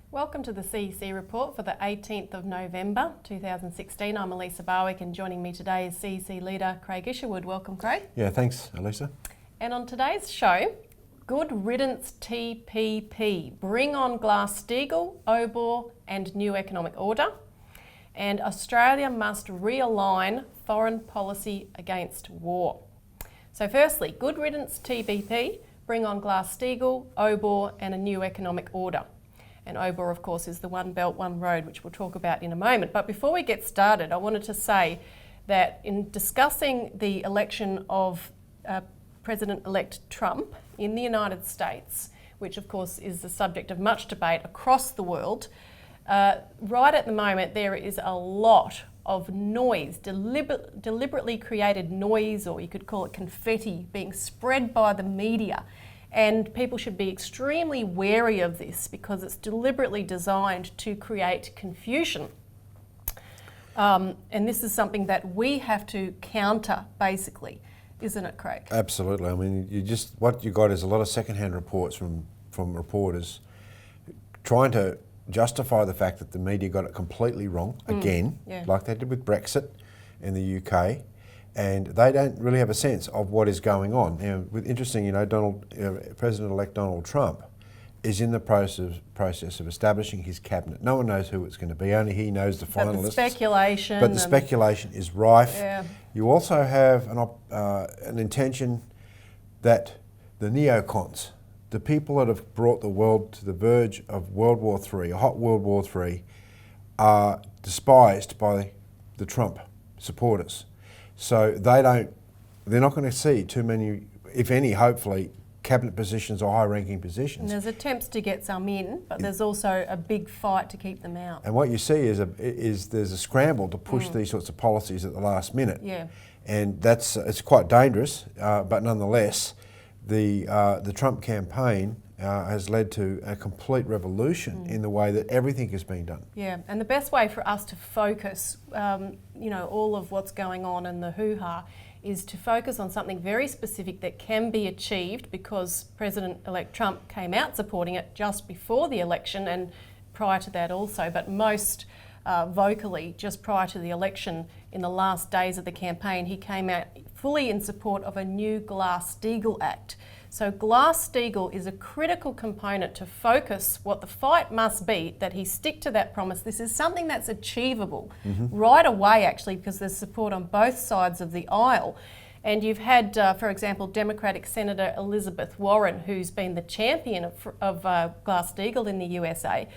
Welcome to the CEC Report for the 18th of November 2016. I'm Elisa Barwick, and joining me today is CEC leader Craig Isherwood. Welcome, Craig. Yeah, thanks, Elisa. And on today's show, good riddance TPP, bring on Glass-Steagall, OBOR and new economic order. And Australia must realign foreign policy against war. So firstly, good riddance TPP, bring on Glass-Steagall, OBOR and a new economic order. And OBOR, of course, is the One Belt, One Road, which we'll talk about in a moment. But before we get started, I wanted to say that in discussing the election of President-elect Trump in the United States, which of course is the subject of much debate across the world, right at the moment there is a lot of noise, deliberately created noise, or you could call it confetti, being spread by the media. And people should be extremely wary of this because it's deliberately designed to create confusion. And this is something that we have to counter, basically, isn't it, Craig? Absolutely. I mean, what you got is a lot of second-hand reports from reporters trying to justify the fact that the media got it completely wrong again, like they did with Brexit in the UK. And they don't really have a sense of what is going on. Now, interesting, President-elect Donald Trump is in the process of establishing his cabinet. No one knows who it's going to be. Only he knows the finalists. But the speculation is rife. Yeah. You also have an intention that the neocons, the people that have brought the world to the verge of World War III, a hot World War III, are despised by the Trump supporters. So they're not going to see too many, if any, hopefully, cabinet positions or high-ranking positions. And there's attempts to get some in, but there's also a big fight to keep them out. And what you see is there's a scramble to push these sorts of policies at the last minute. Yeah. And it's quite dangerous, but nonetheless, the Trump campaign has led to a complete revolution in the way that everything is being done. Yeah, and the best way for us to focus, all of what's going on and the hoo-ha, is to focus on something very specific that can be achieved, because President-elect Trump came out supporting it just before the election and prior to that also, but most vocally just prior to the election. In the last days of the campaign, he came out fully in support of a new Glass-Steagall Act. So Glass-Steagall is a critical component to focus what the fight must be, that he stick to that promise. This is something that's achievable right away, actually, because there's support on both sides of the aisle. And you've had, for example, Democratic Senator Elizabeth Warren, who's been the champion of Glass-Steagall in the USA.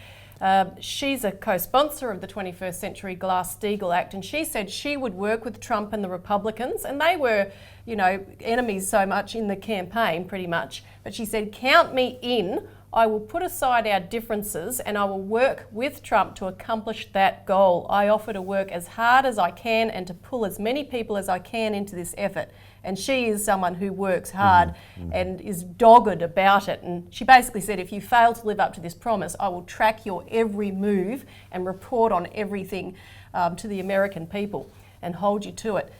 She's a co-sponsor of the 21st Century Glass-Steagall Act, and she said she would work with Trump and the Republicans, and they were, enemies so much in the campaign, pretty much. But she said, count me in. I will put aside our differences and I will work with Trump to accomplish that goal. I offer to work as hard as I can and to pull as many people as I can into this effort. And she is someone who works hard and is dogged about it. And she basically said, if you fail to live up to this promise, I will track your every move and report on everything to the American people and hold you to it.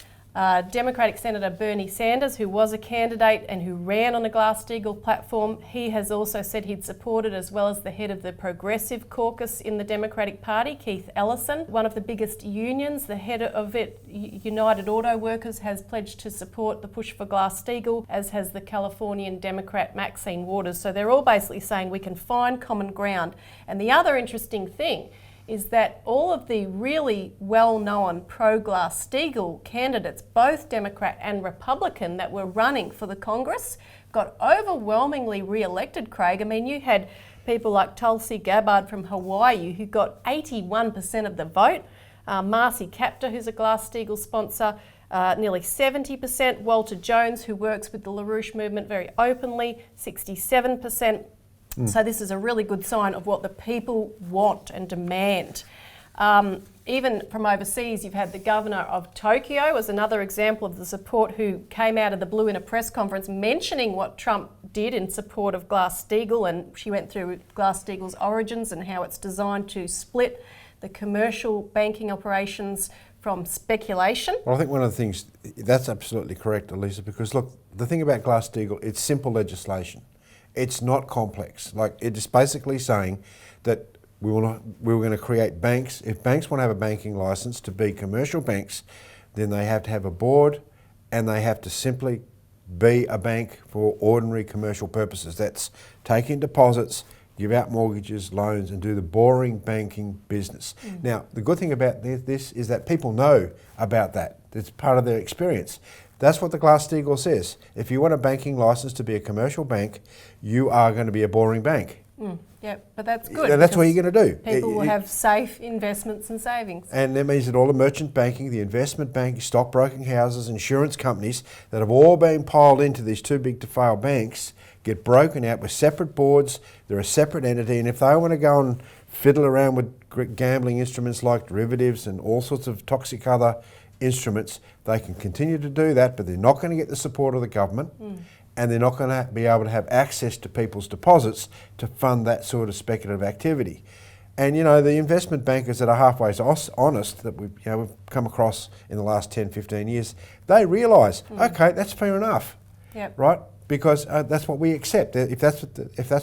Democratic Senator Bernie Sanders, who was a candidate and who ran on the Glass-Steagall platform, he has also said he'd support it, as well as the head of the Progressive Caucus in the Democratic Party, Keith Ellison. One of the biggest unions, the head of it, United Auto Workers, has pledged to support the push for Glass-Steagall, as has the Californian Democrat Maxine Waters. So they're all basically saying we can find common ground. And the other interesting thing is that all of the really well-known pro-Glass-Steagall candidates, both Democrat and Republican, that were running for the Congress, got overwhelmingly re-elected, Craig. I mean, you had people like Tulsi Gabbard from Hawaii, who got 81% of the vote. Marcy Kaptur, who's a Glass-Steagall sponsor, nearly 70%. Walter Jones, who works with the LaRouche movement very openly, 67%. So this is a really good sign of what the people want and demand. Even from overseas, you've had the governor of Tokyo as another example of the support, who came out of the blue in a press conference mentioning what Trump did in support of Glass-Steagall, and she went through Glass-Steagall's origins and how it's designed to split the commercial banking operations from speculation. Well, I think one of the things, that's absolutely correct, Elisa, because look, the thing about Glass-Steagall, it's simple legislation. It's not complex. Like, it is basically saying that we were going to create banks. If banks want to have a banking license to be commercial banks, then they have to have a board and they have to simply be a bank for ordinary commercial purposes. That's taking deposits, give out mortgages, loans, and do the boring banking business. Now, the good thing about this is that people know about that. It's part of their experience. That's what the Glass-Steagall says. If you want a banking license to be a commercial bank, you are going to be a boring bank. Yeah, but that's good. That's what you're going to do. People will have safe investments and savings. And that means that all the merchant banking, the investment banking, stockbroking houses, insurance companies that have all been piled into these too big to fail banks get broken out with separate boards. They're a separate entity, and if they want to go and fiddle around with gambling instruments like derivatives and all sorts of toxic other instruments, they can continue to do that, but they're not going to get the support of the government. And they're not going to be able to have access to people's deposits to fund that sort of speculative activity. And you know, the investment bankers that are halfway honest that we've come across in the last 10, 15 years, they realise, okay, that's fair enough, right? Because that's what we accept. If that's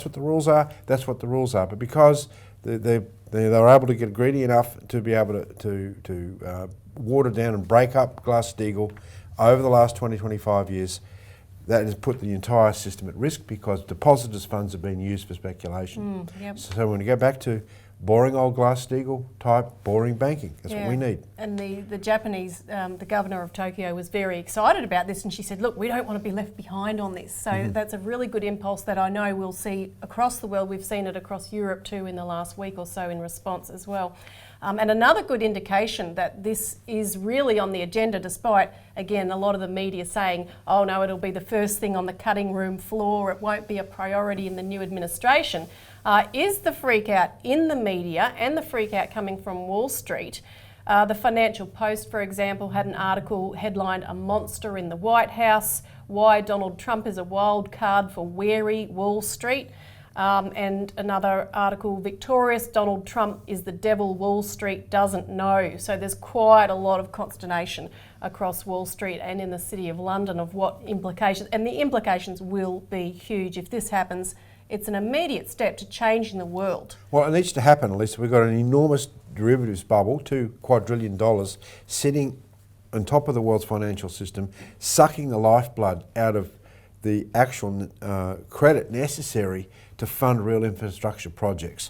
what the rules are, that's what the rules are. But because they're able to get greedy enough to be able to water down and break up Glass-Steagall over the last 20, 25 years, that has put the entire system at risk because depositors' funds have been used for speculation. So when we go back to boring old Glass-Steagall type boring banking, that's what we need. And the Japanese, the governor of Tokyo was very excited about this, and she said, look, we don't want to be left behind on this. So that's a really good impulse that I know we'll see across the world. We've seen it across Europe too in the last week or so in response as well. And another good indication that this is really on the agenda, despite, again, a lot of the media saying, oh no, it'll be the first thing on the cutting room floor, it won't be a priority in the new administration, is the freak out in the media and the freak out coming from Wall Street. The Financial Post, for example, had an article headlined "A Monster in the White House, Why Donald Trump is a Wild Card for Wary Wall Street." And another article, "Victorious Donald Trump is the devil Wall Street doesn't know." So there's quite a lot of consternation across Wall Street and in the City of London of what implications, and the implications will be huge. If this happens, it's an immediate step to changing the world. Well, it needs to happen, Elisa. We've got an enormous derivatives bubble, $2 quadrillion, sitting on top of the world's financial system, sucking the lifeblood out of the actual credit necessary to fund real infrastructure projects.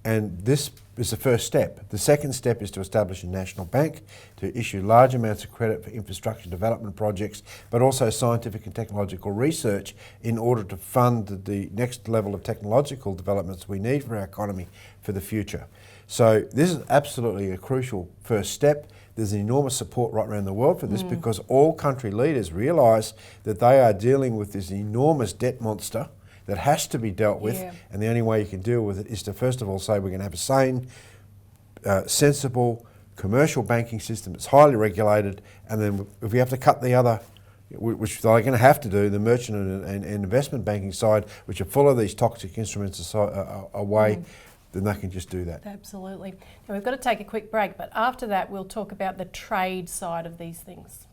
And this is the first step. The second step is to establish a national bank to issue large amounts of credit for infrastructure development projects, but also scientific and technological research in order to fund the next level of technological developments we need for our economy for the future. So this is absolutely a crucial first step. There's enormous support right around the world for this because all country leaders realise that they are dealing with this enormous debt monster that has to be dealt with, and the only way you can deal with it is to first of all say we're going to have a sane, sensible commercial banking system that's highly regulated, and then if we have to cut the other, which they're going to have to do, the merchant and investment banking side, which are full of these toxic instruments away, then they can just do that. Absolutely. Now we've got to take a quick break, but after that we'll talk about the trade side of these things.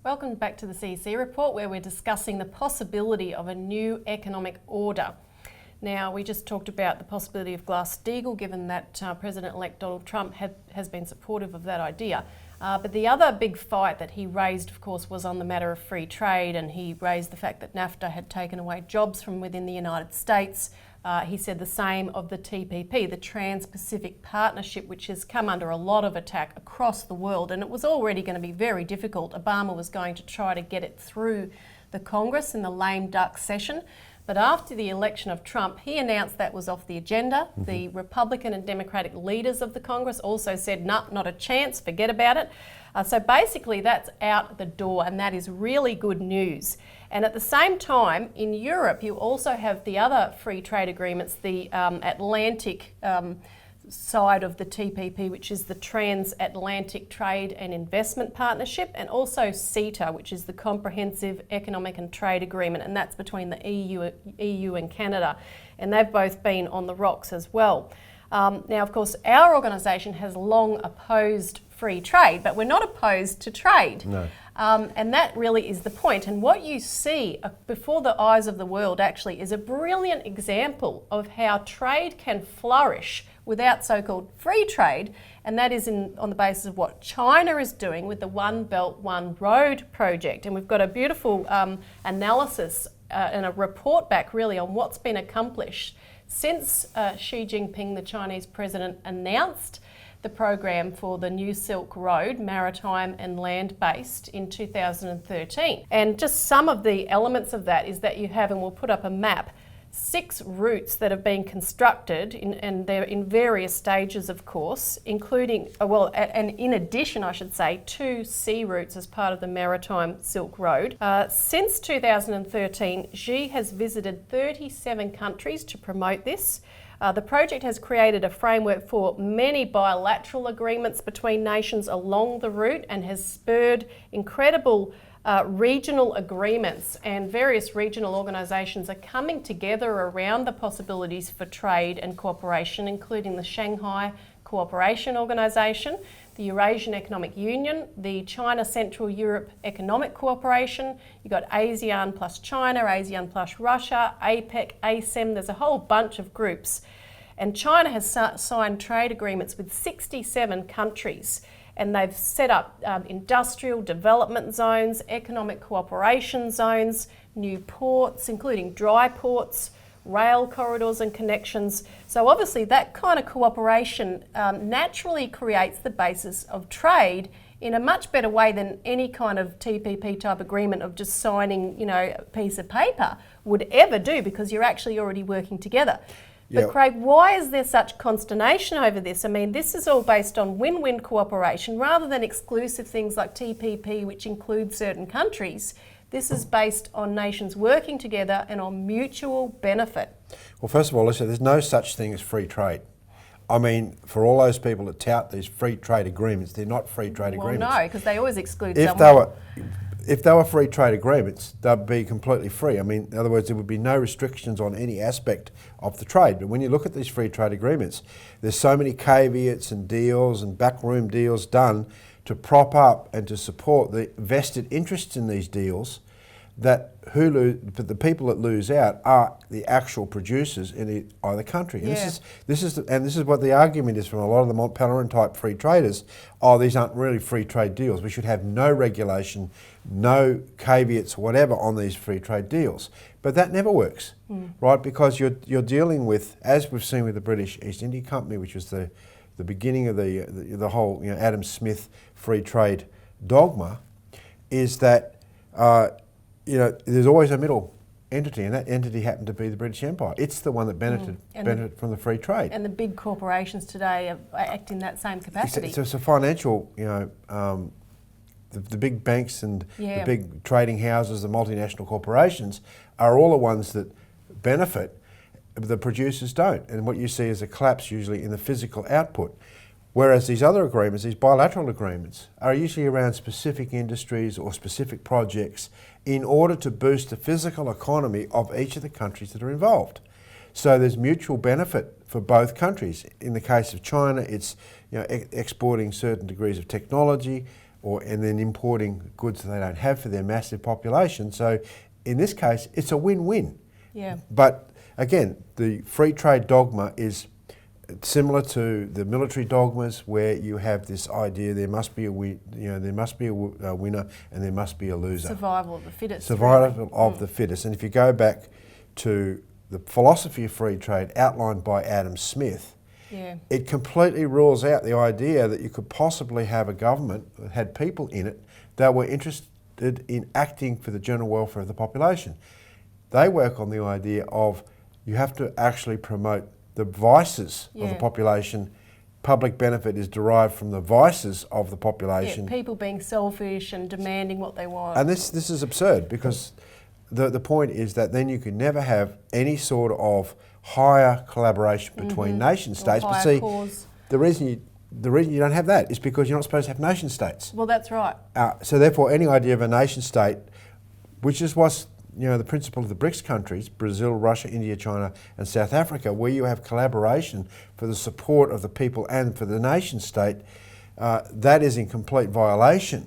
Welcome back to the CEC Report, where we're discussing the possibility of a new economic order. Now, we just talked about the possibility of Glass-Steagall, given that President-elect Donald Trump has been supportive of that idea. But the other big fight that he raised, of course, was on the matter of free trade, and he raised the fact that NAFTA had taken away jobs from within the United States. He said the same of the TPP, the Trans-Pacific Partnership, which has come under a lot of attack across the world, and it was already going to be very difficult. Obama was going to try to get it through the Congress in the lame duck session, but after the election of Trump, he announced that was off the agenda. The Republican and Democratic leaders of the Congress also said, no, not a chance, forget about it. So basically that's out the door, and that is really good news. And at the same time, in Europe, you also have the other free trade agreements, the Atlantic side of the TPP, which is the Transatlantic Trade and Investment Partnership, and also CETA, which is the Comprehensive Economic and Trade Agreement, and that's between the EU and Canada. And they've both been on the rocks as well. Now, of course, our organisation has long opposed free trade, but we're not opposed to trade. No. And that really is the point. And what you see before the eyes of the world actually is a brilliant example of how trade can flourish without so-called free trade, and that is on the basis of what China is doing with the One Belt, One Road project. And we've got a beautiful analysis and a report back really on what's been accomplished since Xi Jinping, the Chinese president, announced the program for the New Silk Road, maritime and land-based, in 2013. And just some of the elements of that is that you have, and we'll put up a map, 6 routes that have been constructed, and they're in various stages, of course, including, and in addition, I should say, 2 sea routes as part of the Maritime Silk Road. Since 2013, Xi has visited 37 countries to promote this. The project has created a framework for many bilateral agreements between nations along the route and has spurred incredible regional agreements, and various regional organisations are coming together around the possibilities for trade and cooperation, including the Shanghai Cooperation Organisation, the Eurasian Economic Union, the China Central Europe Economic Cooperation. You've got ASEAN plus China, ASEAN plus Russia, APEC, ASEM. There's a whole bunch of groups. And China has signed trade agreements with 67 countries. And they've set up industrial development zones, economic cooperation zones, new ports, including dry ports, rail corridors and connections. So obviously that kind of cooperation naturally creates the basis of trade in a much better way than any kind of TPP type agreement of just signing, a piece of paper would ever do, because you're actually already working together. But Craig, why is there such consternation over this? I mean, this is all based on win-win cooperation rather than exclusive things like TPP, which include certain countries. This is based on nations working together and on mutual benefit. Well, first of all, Elisa, there's no such thing as free trade. I mean, for all those people that tout these free trade agreements, they're not free trade agreements. Well, no, because they always exclude someone. If they were free trade agreements, they'd be completely free. I mean, in other words, there would be no restrictions on any aspect of the trade. But when you look at these free trade agreements, there's so many caveats and deals and backroom deals done to prop up and to support the vested interests in these deals, that the people that lose out are the actual producers in either country. And this is what the argument is from a lot of the Mont Pelerin type free traders. Oh, these aren't really free trade deals. We should have no regulation, no caveats, whatever, on these free trade deals. But that never works, right? Because you're dealing with, as we've seen with the British East India Company, which was the beginning of the whole Adam Smith free trade dogma, is that there's always a middle entity, and that entity happened to be the British Empire. It's the one that benefited from the free trade. And the big corporations today act in that same capacity. So it's a financial, the big banks and the big trading houses, the multinational corporations, are all the ones that benefit. The producers don't. And what you see is a collapse usually in the physical output. Whereas these other agreements, these bilateral agreements, are usually around specific industries or specific projects in order to boost the physical economy of each of the countries that are involved. So there's mutual benefit for both countries. In the case of China, it's exporting certain degrees of technology and then importing goods that they don't have for their massive population. So in this case, it's a win-win. Yeah. But again, the free trade dogma is similar to the military dogmas, where you have this idea there must be a winner and there must be a loser. Survival of the fittest. Survival of the fittest. And if you go back to the philosophy of free trade outlined by Adam Smith, it completely rules out the idea that you could possibly have a government that had people in it that were interested in acting for the general welfare of the population. They work on the idea of you have to actually promote the vices of the population. Public benefit is derived from the vices of the population. People being selfish and demanding what they want. And this is absurd, because the point is that then you can never have any sort of higher collaboration between nation states. But see, the reason you don't have that is because you're not supposed to have nation states. Well, that's right. So therefore, any idea of a nation state, which is what's the principle of the BRICS countries, Brazil, Russia, India, China and South Africa, where you have collaboration for the support of the people and for the nation state, that is in complete violation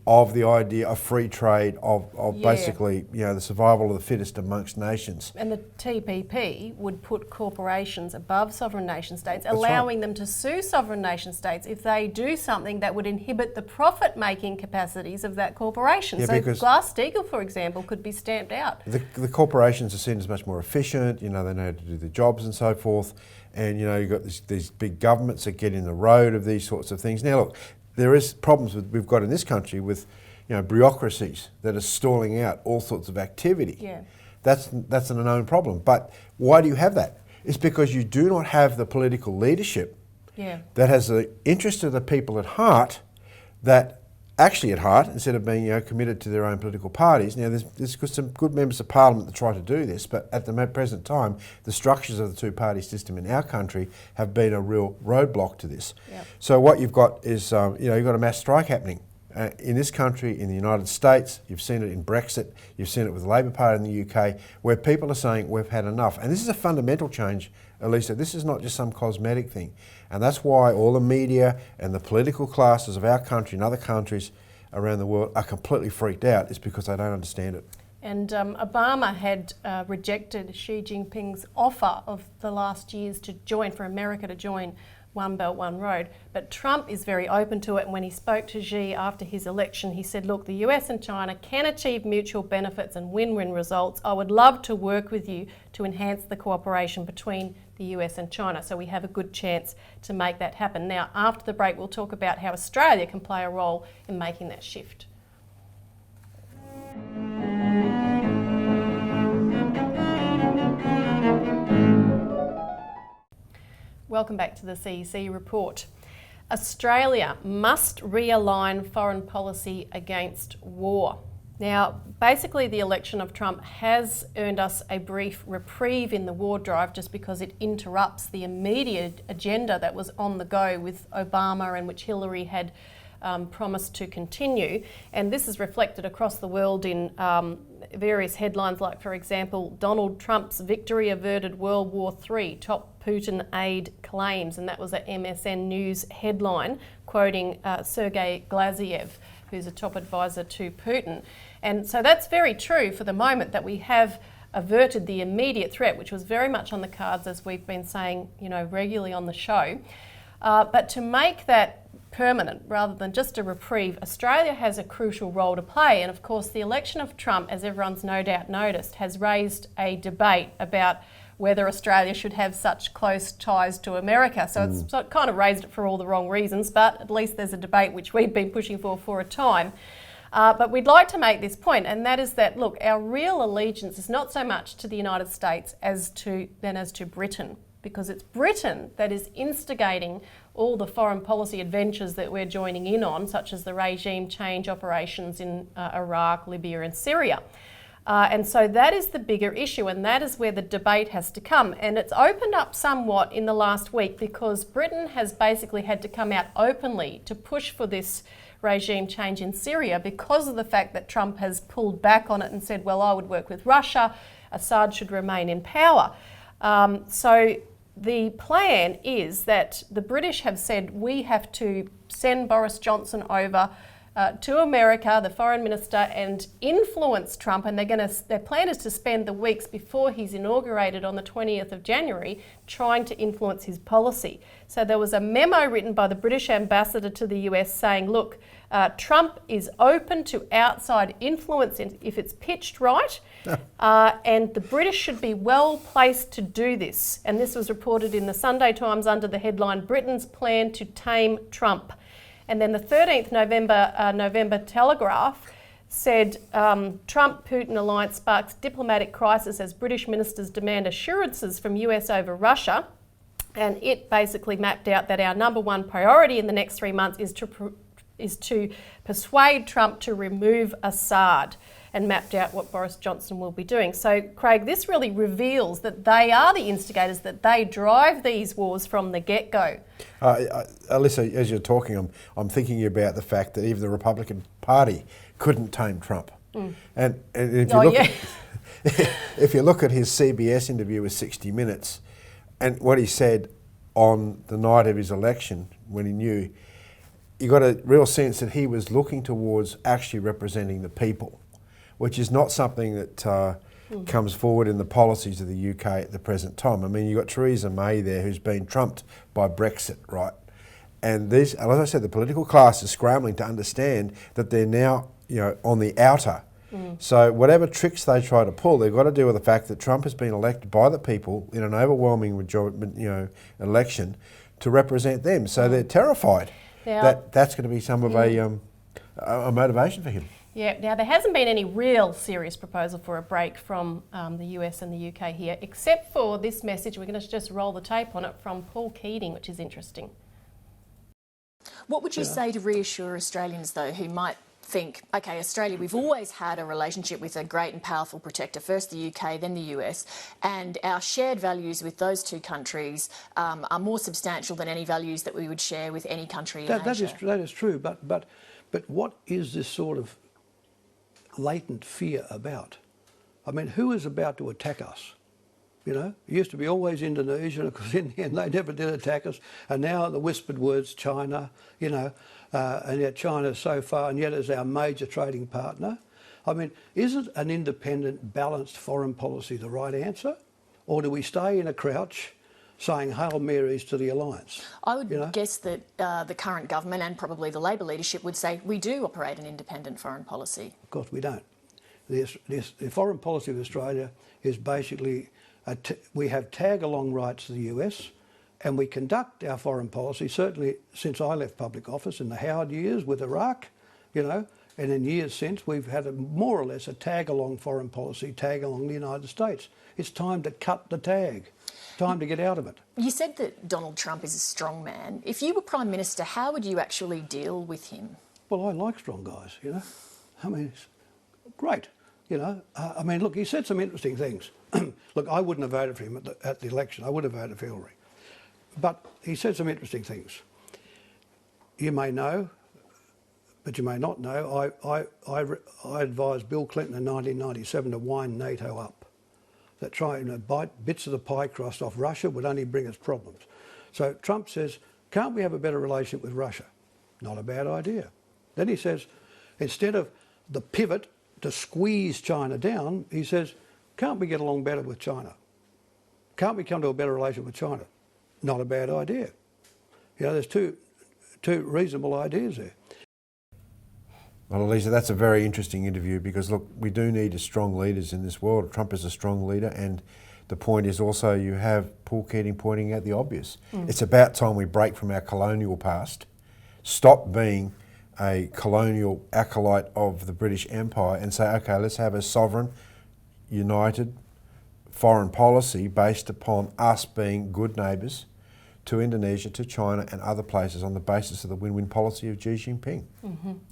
of the idea of free trade, of basically, the survival of the fittest amongst nations. And the TPP would put corporations above sovereign nation states, allowing them to sue sovereign nation states if they do something that would inhibit the profit-making capacities of that corporation. Yeah, so Glass-Steagall, for example, could be stamped out. The corporations are seen as much more efficient, they know how to do the jobs and so forth. And you've got these big governments that get in the road of these sorts of things. Now look, there is problems we've got in this country with bureaucracies that are stalling out all sorts of activity. Yeah. That's an unknown problem. But why do you have that? It's because you do not have the political leadership that has the interest of the people at heart, instead of being committed to their own political parties. Now, there's some good members of parliament that try to do this, but at the present time, the structures of the two-party system in our country have been a real roadblock to this. Yep. So what you've got is, you've got a mass strike happening in this country, in the United States. You've seen it in Brexit. You've seen it with the Labor Party in the UK, where people are saying we've had enough. And this is a fundamental change, Elisa. This is not just some cosmetic thing. And that's why all the media and the political classes of our country and other countries around the world are completely freaked out. It's because they don't understand it. And Obama had rejected Xi Jinping's offer of the last years for America to join One Belt, One Road. But Trump is very open to it. And when he spoke to Xi after his election, he said, look, the US and China can achieve mutual benefits and win-win results. I would love to work with you to enhance the cooperation between the US and China. So we have a good chance to make that happen. Now, after the break, we'll talk about how Australia can play a role in making that shift. Welcome back to the CEC Report. Australia must realign foreign policy against war. Now, basically the election of Trump has earned us a brief reprieve in the war drive just because it interrupts the immediate agenda that was on the go with Obama and which Hillary had promised to continue. And this is reflected across the world in various headlines like, for example, Donald Trump's victory averted World War III, top Putin aide claims. And that was a MSN News headline quoting Sergei Glaziev, who's a top advisor to Putin. And so that's very true for the moment, that we have averted the immediate threat, which was very much on the cards, as we've been saying, regularly on the show. But to make that permanent rather than just a reprieve, Australia has a crucial role to play. And of course, the election of Trump, as everyone's no doubt noticed, has raised a debate about whether Australia should have such close ties to America. So it's kind of raised it for all the wrong reasons, but at least there's a debate which we've been pushing for a time. But we'd like to make this point, and that is that, look, our real allegiance is not so much to the United States as to Britain, because it's Britain that is instigating all the foreign policy adventures that we're joining in on, such as the regime change operations in Iraq, Libya and Syria. And so that is the bigger issue, and that is where the debate has to come. And it's opened up somewhat in the last week because Britain has basically had to come out openly to push for this regime change in Syria because of the fact that Trump has pulled back on it and said, well, I would work with Russia, Assad should remain in power. So the plan is that the British have said we have to send Boris Johnson over to America, the foreign minister, and influence Trump, and their plan is to spend the weeks before he's inaugurated on the 20th of January trying to influence his policy. So there was a memo written by the British ambassador to the US saying, look, Trump is open to outside influence if it's pitched right, and the British should be well placed to do this. And this was reported in the Sunday Times under the headline, Britain's Plan to Tame Trump. And then the 13th November Telegraph said Trump-Putin alliance sparks diplomatic crisis as British ministers demand assurances from US over Russia. And it basically mapped out that our number one priority in the next 3 months is to persuade Trump to remove Assad, and mapped out what Boris Johnson will be doing. So, Craig, this really reveals that they are the instigators, that they drive these wars from the get-go. Elisa, as you're talking, I'm thinking about the fact that even the Republican Party couldn't tame Trump. And if you look at his CBS interview with 60 Minutes and what he said on the night of his election when he knew, you got a real sense that he was looking towards actually representing the people, which is not something that comes forward in the policies of the UK at the present time. I mean, you've got Theresa May there who's been trumped by Brexit, right? And these, as I said, the political class is scrambling to understand that they're now, on the outer. So whatever tricks they try to pull, they've got to deal with the fact that Trump has been elected by the people in an overwhelming majority, election to represent them. So they're terrified that that's going to be some of a motivation for him. Yeah, now there hasn't been any real serious proposal for a break from the US and the UK here, except for this message. We're going to just roll the tape on it from Paul Keating, which is interesting. What would you say to reassure Australians, though, who might think, OK, Australia, we've always had a relationship with a great and powerful protector, first the UK, then the US, and our shared values with those two countries are more substantial than any values that we would share with any country in Asia? That is true, but what is this sort of latent fear about? I mean, who is about to attack us? It used to be always Indonesia, and because in the end they never did attack us, and now the whispered words China, and yet China so far, and yet is our major trading partner. I mean, isn't an independent, balanced foreign policy the right answer? Or do we stay in a crouch saying Hail Marys to the alliance? I would guess that the current government and probably the Labor leadership would say we do operate an independent foreign policy. Of course we don't. The foreign policy of Australia is basically we have tag-along rights to the US, and we conduct our foreign policy, certainly since I left public office in the Howard years with Iraq, and in years since we've had more or less a tag-along foreign policy, tag-along the United States. It's time to cut the tag, time to get out of it. You said that Donald Trump is a strong man. If you were Prime Minister, how would you actually deal with him? Well, I like strong guys, I mean, it's great, I mean, look, he said some interesting things. Look, I wouldn't have voted for him at the election. I would have voted for Hillary. But he said some interesting things. You may know, but you may not know, I advised Bill Clinton in 1997 to wind NATO up. That trying to bite bits of the pie crust off Russia would only bring us problems. So Trump says, can't we have a better relationship with Russia? Not a bad idea. Then he says, instead of the pivot to squeeze China down, he says, can't we get along better with China? Can't we come to a better relationship with China? Not a bad idea. There's two reasonable ideas there. Well, Elisa, that's a very interesting interview because, look, we do need strong leaders in this world. Trump is a strong leader, and the point is also you have Paul Keating pointing out the obvious. It's about time we break from our colonial past, stop being a colonial acolyte of the British Empire and say, OK, let's have a sovereign, united foreign policy based upon us being good neighbours to Indonesia, to China and other places on the basis of the win-win policy of Xi Jinping.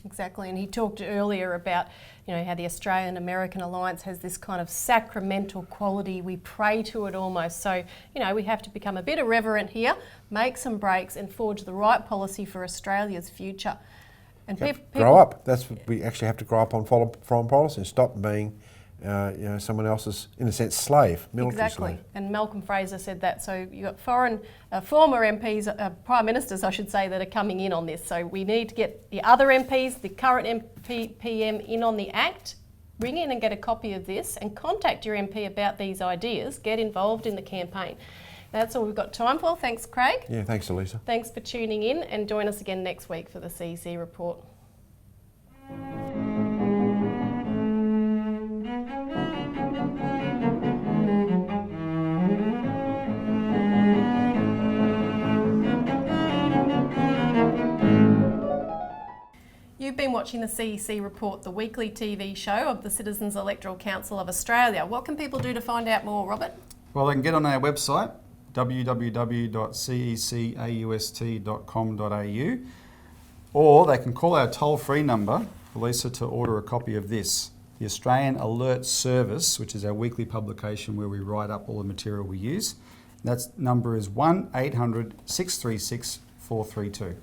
Exactly, and he talked earlier about how the Australian-American alliance has this kind of sacramental quality. We pray to it almost. So, we have to become a bit irreverent here, make some breaks and forge the right policy for Australia's future. And grow up. That's what we actually have to grow up on foreign policy and stop being someone else's, in a sense, slave, military slave. And Malcolm Fraser said that. So you've got former MPs, Prime Ministers, I should say, that are coming in on this. So we need to get the other MPs, the current PM in on the Act. Ring in and get a copy of this and contact your MP about these ideas. Get involved in the campaign. That's all we've got time for. Thanks, Craig. Yeah, thanks, Elisa. Thanks for tuning in, and join us again next week for the CEC Report. You've been watching the CEC Report, the weekly TV show of the Citizens Electoral Council of Australia. What can people do to find out more, Robert? Well, they can get on our website, www.cecaust.com.au, or they can call our toll-free number, Elisa, to order a copy of this, the Australian Alert Service, which is our weekly publication where we write up all the material we use. That number is 1-800-636-432.